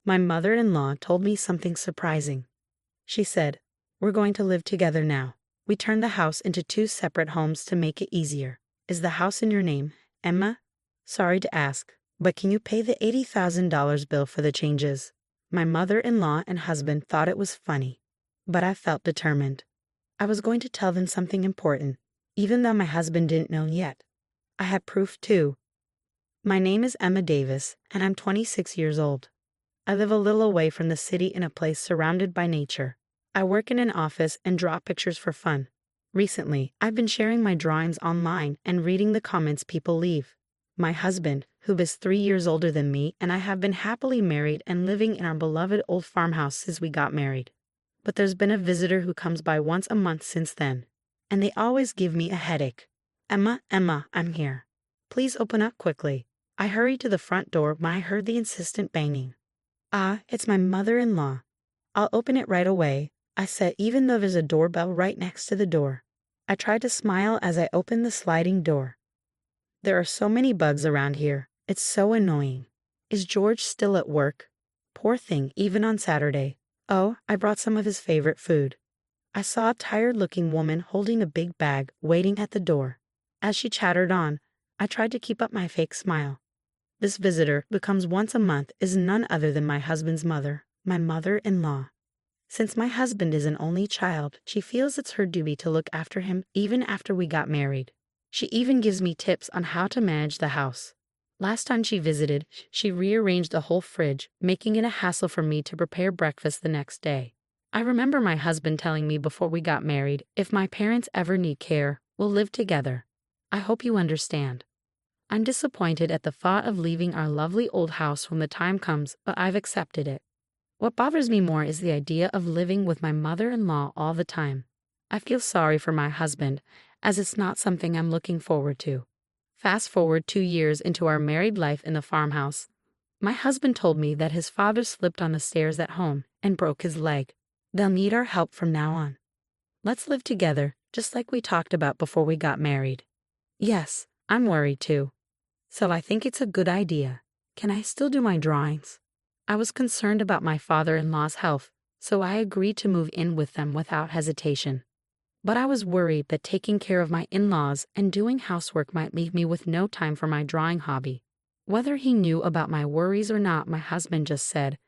My mother-in-law told me something surprising. She said, "We're going to live together now. We turned the house into two separate homes to make it easier. Is the house in your name, Emma? Sorry to ask, but can you pay the $80,000 bill for the changes?" My mother-in-law and husband thought it was funny, but I felt determined. I was going to tell them something important, even though my husband didn't know yet. I had proof too. My name is Emma Davis, and I'm 26 years old. I live a little away from the city in a place surrounded by nature. I work in an office and draw pictures for fun. Recently, I've been sharing my drawings online and reading the comments people leave. My husband, who is 3 years older than me, and I have been happily married and living in our beloved old farmhouse since we got married. But there's been a visitor who comes by once a month since then, and they always give me a headache. "Emma, Emma, I'm here. Please open up quickly." I hurried to the front door when I heard the insistent banging. "Ah, it's my mother-in-law. I'll open it right away," I said, even though there's a doorbell right next to the door. I tried to smile as I opened the sliding door. There are so many bugs around here. It's so annoying. Is George still at work? Poor thing, even on Saturday. Oh, I brought some of his favorite food. I saw a tired-looking woman holding a big bag waiting at the door. As she chattered on, I tried to keep up my fake smile. This visitor, who comes once a month, is none other than my husband's mother, my mother-in-law. Since my husband is an only child, she feels it's her duty to look after him even after we got married. She even gives me tips on how to manage the house. Last time she visited, she rearranged the whole fridge, making it a hassle for me to prepare breakfast the next day. I remember my husband telling me before we got married, if my parents ever need care, we'll live together. I hope you understand. I'm disappointed at the thought of leaving our lovely old house when the time comes, but I've accepted it. What bothers me more is the idea of living with my mother-in-law all the time. I feel sorry for my husband, as it's not something I'm looking forward to. Fast forward 2 years into our married life in the farmhouse. My husband told me that his father slipped on the stairs at home and broke his leg. They'll need our help from now on. Let's live together, just like we talked about before we got married. Yes, I'm worried too. So I think it's a good idea. Can I still do my drawings? I was concerned about my father-in-law's health, so I agreed to move in with them without hesitation. But I was worried that taking care of my in-laws and doing housework might leave me with no time for my drawing hobby. Whether he knew about my worries or not, my husband just said,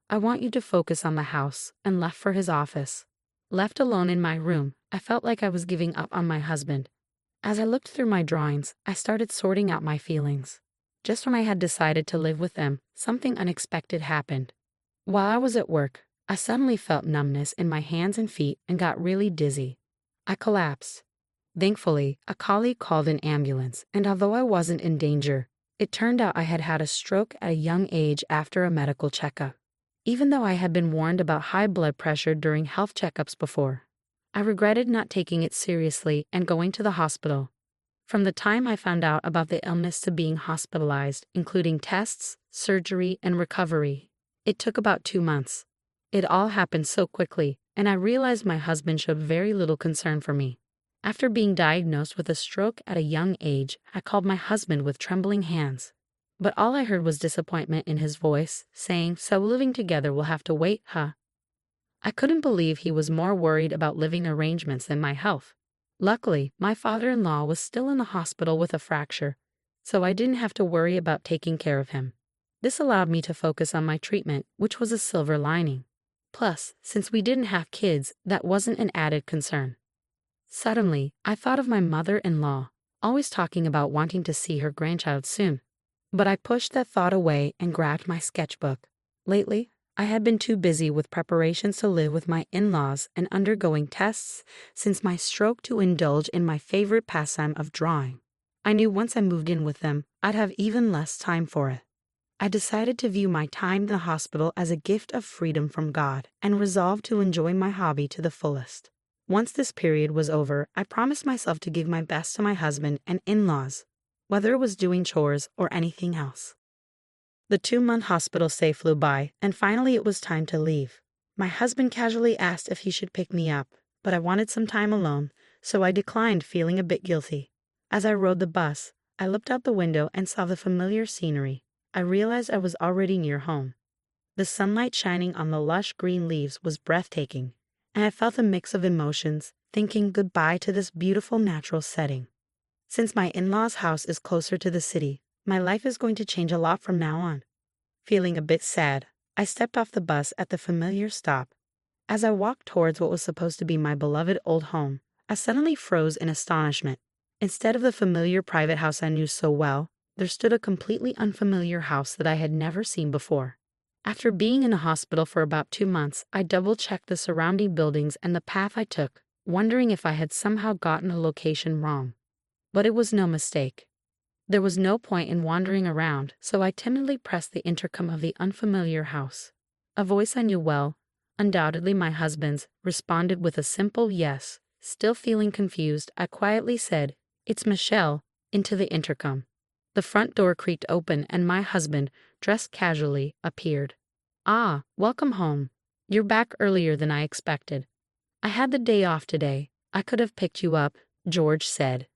"I want you to focus on the house," and left for his office. Left alone in my room, I felt like I was giving up on my husband. As I looked through my drawings, I started sorting out my feelings. Just when I had decided to live with them, something unexpected happened. While I was at work, I suddenly felt numbness in my hands and feet and got really dizzy. I collapsed. Thankfully, a colleague called an ambulance, and although I wasn't in danger, it turned out I had had a stroke at a young age after a medical checkup. Even though I had been warned about high blood pressure during health checkups before, I regretted not taking it seriously and going to the hospital. From the time I found out about the illness to being hospitalized, including tests, surgery, and recovery, it took about 2 months. It all happened so quickly, and I realized my husband showed very little concern for me. After being diagnosed with a stroke at a young age, I called my husband with trembling hands. But all I heard was disappointment in his voice, saying, "So living together will have to wait, huh?" I couldn't believe he was more worried about living arrangements than my health. Luckily, my father-in-law was still in the hospital with a fracture, so I didn't have to worry about taking care of him. This allowed me to focus on my treatment, which was a silver lining. Plus, since we didn't have kids, that wasn't an added concern. Suddenly, I thought of my mother-in-law, always talking about wanting to see her grandchild soon. But I pushed that thought away and grabbed my sketchbook. Lately, I had been too busy with preparations to live with my in-laws and undergoing tests since my stroke to indulge in my favorite pastime of drawing. I knew once I moved in with them, I'd have even less time for it. I decided to view my time in the hospital as a gift of freedom from God and resolved to enjoy my hobby to the fullest. Once this period was over, I promised myself to give my best to my husband and in-laws, whether it was doing chores or anything else. The 2-month hospital stay flew by, and finally it was time to leave. My husband casually asked if he should pick me up, but I wanted some time alone, so I declined, feeling a bit guilty. As I rode the bus, I looked out the window and saw the familiar scenery. I realized I was already near home. The sunlight shining on the lush green leaves was breathtaking, and I felt a mix of emotions, thinking goodbye to this beautiful natural setting. Since my in-laws' house is closer to the city, my life is going to change a lot from now on. Feeling a bit sad, I stepped off the bus at the familiar stop. As I walked towards what was supposed to be my beloved old home, I suddenly froze in astonishment. Instead of the familiar private house I knew so well, there stood a completely unfamiliar house that I had never seen before. After being in a hospital for about 2 months, I double-checked the surrounding buildings and the path I took, wondering if I had somehow gotten a location wrong. But it was no mistake. There was no point in wandering around, so I timidly pressed the intercom of the unfamiliar house. A voice I knew well, undoubtedly my husband's, responded with a simple yes. Still feeling confused, I quietly said, "It's Michelle," into the intercom. The front door creaked open and my husband, dressed casually, appeared. "Ah, welcome home. You're back earlier than I expected. I had the day off today. I could have picked you up," George said.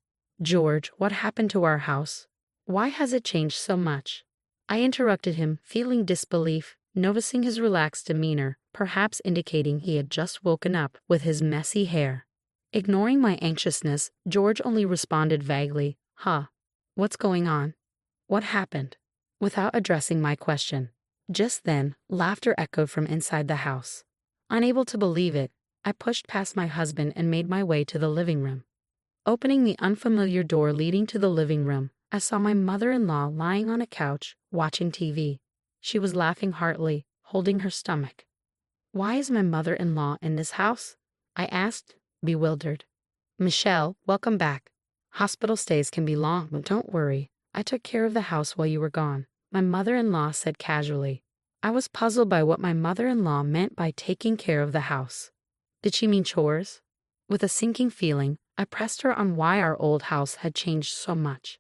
"George, what happened to our house? Why has it changed so much?" I interrupted him, feeling disbelief, noticing his relaxed demeanor, perhaps indicating he had just woken up with his messy hair. Ignoring my anxiousness, George only responded vaguely, "Huh. What's going on? What happened?" without addressing my question. Just then, laughter echoed from inside the house. Unable to believe it, I pushed past my husband and made my way to the living room. Opening the unfamiliar door leading to the living room, I saw my mother-in-law lying on a couch, watching TV. She was laughing heartily, holding her stomach. "Why is my mother-in-law in this house?" I asked, bewildered. "Michelle, welcome back. Hospital stays can be long, but don't worry. I took care of the house while you were gone," my mother-in-law said casually. I was puzzled by what my mother-in-law meant by taking care of the house. Did she mean chores? With a sinking feeling, I pressed her on why our old house had changed so much.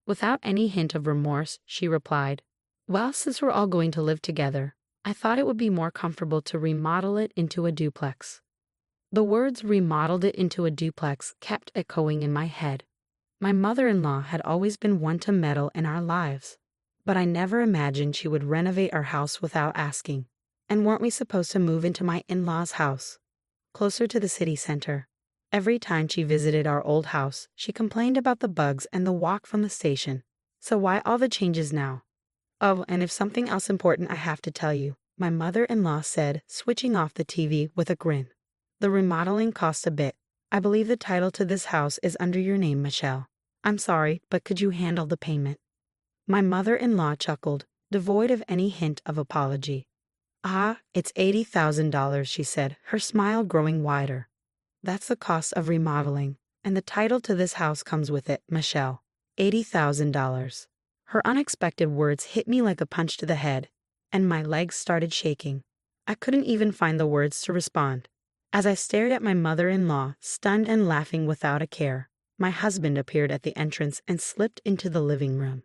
Without any hint of remorse, she replied, "Well, since we're all going to live together, I thought it would be more comfortable to remodel it into a duplex." The words "remodeled it into a duplex" kept echoing in my head. My mother-in-law had always been one to meddle in our lives, but I never imagined she would renovate our house without asking. And weren't we supposed to move into my in-laws' house, closer to the city center? Every time she visited our old house, she complained about the bugs and the walk from the station. So why all the changes now? "Oh, and if something else important I have to tell you," my mother-in-law said, switching off the TV with a grin. "The remodeling cost a bit. I believe the title to this house is under your name, Michelle. I'm sorry, but could you handle the payment?" My mother-in-law chuckled, devoid of any hint of apology. "Ah, it's $80,000, she said, her smile growing wider. "That's the cost of remodeling, and the title to this house comes with it, Michelle. $80,000. Her unexpected words hit me like a punch to the head, and my legs started shaking. I couldn't even find the words to respond. As I stared at my mother-in-law, stunned and laughing without a care, my husband appeared at the entrance and slipped into the living room.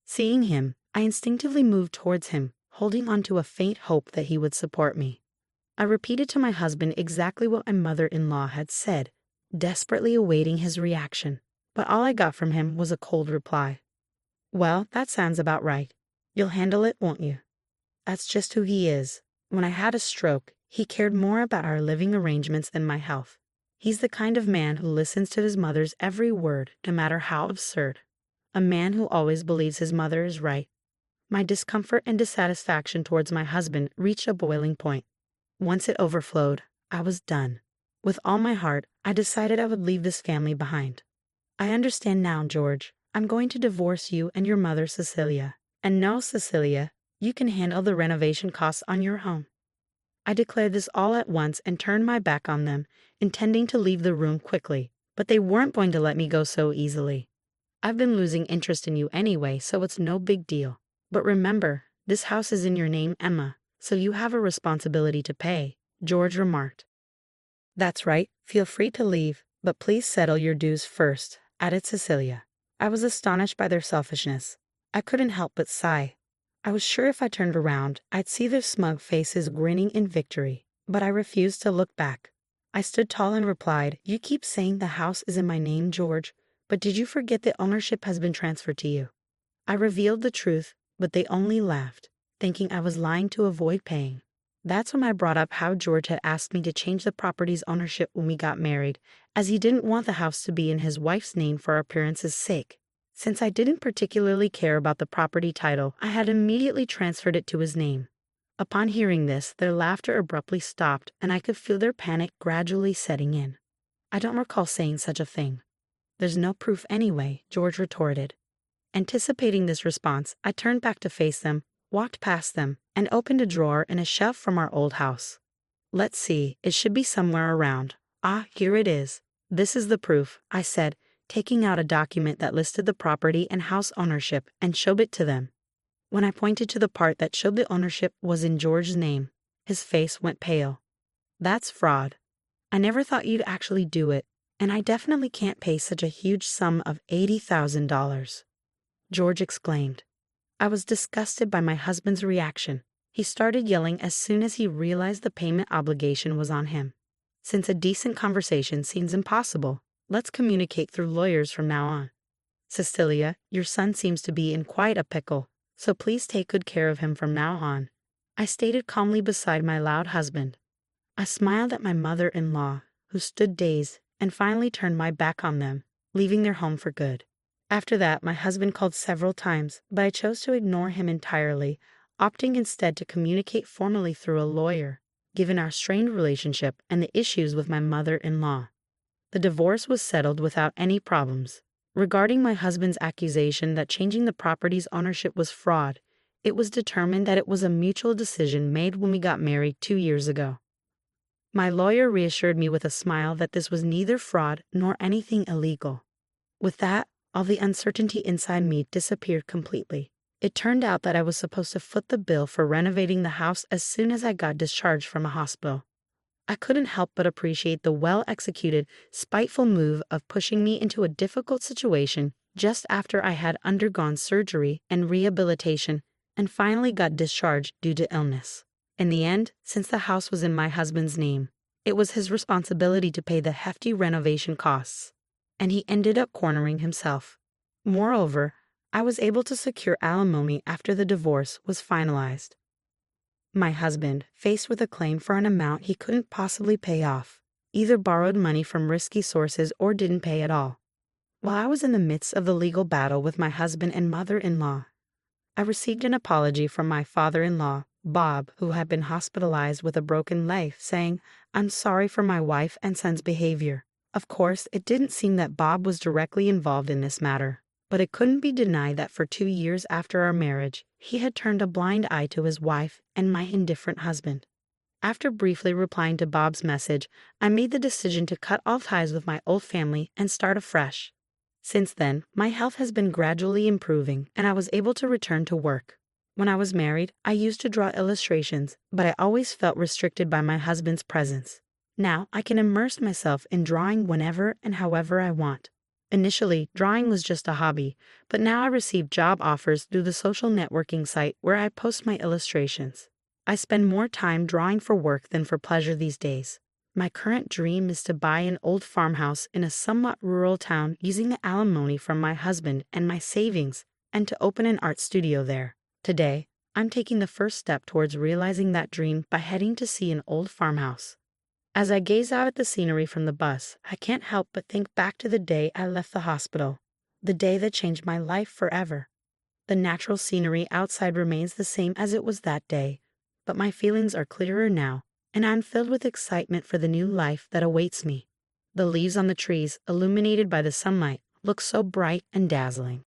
Seeing him, I instinctively moved towards him, holding on to a faint hope that he would support me. I repeated to my husband exactly what my mother-in-law had said, desperately awaiting his reaction, but all I got from him was a cold reply. "Well, that sounds about right. You'll handle it, won't you?" That's just who he is. When I had a stroke, he cared more about our living arrangements than my health. He's the kind of man who listens to his mother's every word, no matter how absurd. A man who always believes his mother is right. My discomfort and dissatisfaction towards my husband reached a boiling point. Once it overflowed, I was done. With all my heart, I decided I would leave this family behind. "I understand now, George. I'm going to divorce you and your mother, Cecilia. And no, Cecilia, you can handle the renovation costs on your own." I declared this all at once and turned my back on them, intending to leave the room quickly, but they weren't going to let me go so easily. "I've been losing interest in you anyway, so it's no big deal. But remember, this house is in your name, Emma, so you have a responsibility to pay," George remarked. "That's right, feel free to leave, but please settle your dues first," added Cecilia. I was astonished by their selfishness. I couldn't help but sigh. I was sure if I turned around, I'd see their smug faces grinning in victory, but I refused to look back. I stood tall and replied, "You keep saying the house is in my name, George, but did you forget that ownership has been transferred to you?" I revealed the truth, but they only laughed. thinking I was lying to avoid paying. That's when I brought up how George had asked me to change the property's ownership when we got married, as he didn't want the house to be in his wife's name for appearance's sake. Since I didn't particularly care about the property title, I had immediately transferred it to his name. Upon hearing this, their laughter abruptly stopped, and I could feel their panic gradually setting in. I don't recall saying such a thing. There's no proof anyway, George retorted. Anticipating this response, I turned back to face them, walked past them, and opened a drawer in a shelf from our old house. Let's see, it should be somewhere around. Ah, here it is. This is the proof, I said, taking out a document that listed the property and house ownership and showed it to them. When I pointed to the part that showed the ownership was in George's name, his face went pale. That's fraud. I never thought you'd actually do it, and I definitely can't pay such a huge sum of $80,000. George exclaimed. I was disgusted by my husband's reaction. He started yelling as soon as he realized the payment obligation was on him. Since a decent conversation seems impossible, let's communicate through lawyers from now on. Cecilia, your son seems to be in quite a pickle, so please take good care of him from now on, I stated calmly beside my loud husband. I smiled at my mother-in-law, who stood dazed, and finally turned my back on them, leaving their home for good. After that, my husband called several times, but I chose to ignore him entirely, opting instead to communicate formally through a lawyer, given our strained relationship and the issues with my mother-in-law. The divorce was settled without any problems. Regarding my husband's accusation that changing the property's ownership was fraud, it was determined that it was a mutual decision made when we got married 2 years ago. My lawyer reassured me with a smile that this was neither fraud nor anything illegal. With that, all the uncertainty inside me disappeared completely. It turned out that I was supposed to foot the bill for renovating the house as soon as I got discharged from a hospital. I couldn't help but appreciate the well-executed, spiteful move of pushing me into a difficult situation just after I had undergone surgery and rehabilitation and finally got discharged due to illness. In the end, since the house was in my husband's name, it was his responsibility to pay the hefty renovation costs, and he ended up cornering himself. Moreover, I was able to secure alimony after the divorce was finalized. My husband, faced with a claim for an amount he couldn't possibly pay off, either borrowed money from risky sources or didn't pay at all. While I was in the midst of the legal battle with my husband and mother-in-law, I received an apology from my father-in-law, Bob, who had been hospitalized with a broken leg, saying, "I'm sorry for my wife and son's behavior." Of course, it didn't seem that Bob was directly involved in this matter, but it couldn't be denied that for 2 years after our marriage, he had turned a blind eye to his wife and my indifferent husband. After briefly replying to Bob's message, I made the decision to cut all ties with my old family and start afresh. Since then, my health has been gradually improving, and I was able to return to work. When I was married, I used to draw illustrations, but I always felt restricted by my husband's presence. Now, I can immerse myself in drawing whenever and however I want. Initially, drawing was just a hobby, but now I receive job offers through the social networking site where I post my illustrations. I spend more time drawing for work than for pleasure these days. My current dream is to buy an old farmhouse in a somewhat rural town using the alimony from my husband and my savings, and to open an art studio there. Today, I'm taking the first step towards realizing that dream by heading to see an old farmhouse. As I gaze out at the scenery from the bus, I can't help but think back to the day I left the hospital, the day that changed my life forever. The natural scenery outside remains the same as it was that day, but my feelings are clearer now, and I'm filled with excitement for the new life that awaits me. The leaves on the trees, illuminated by the sunlight, look so bright and dazzling.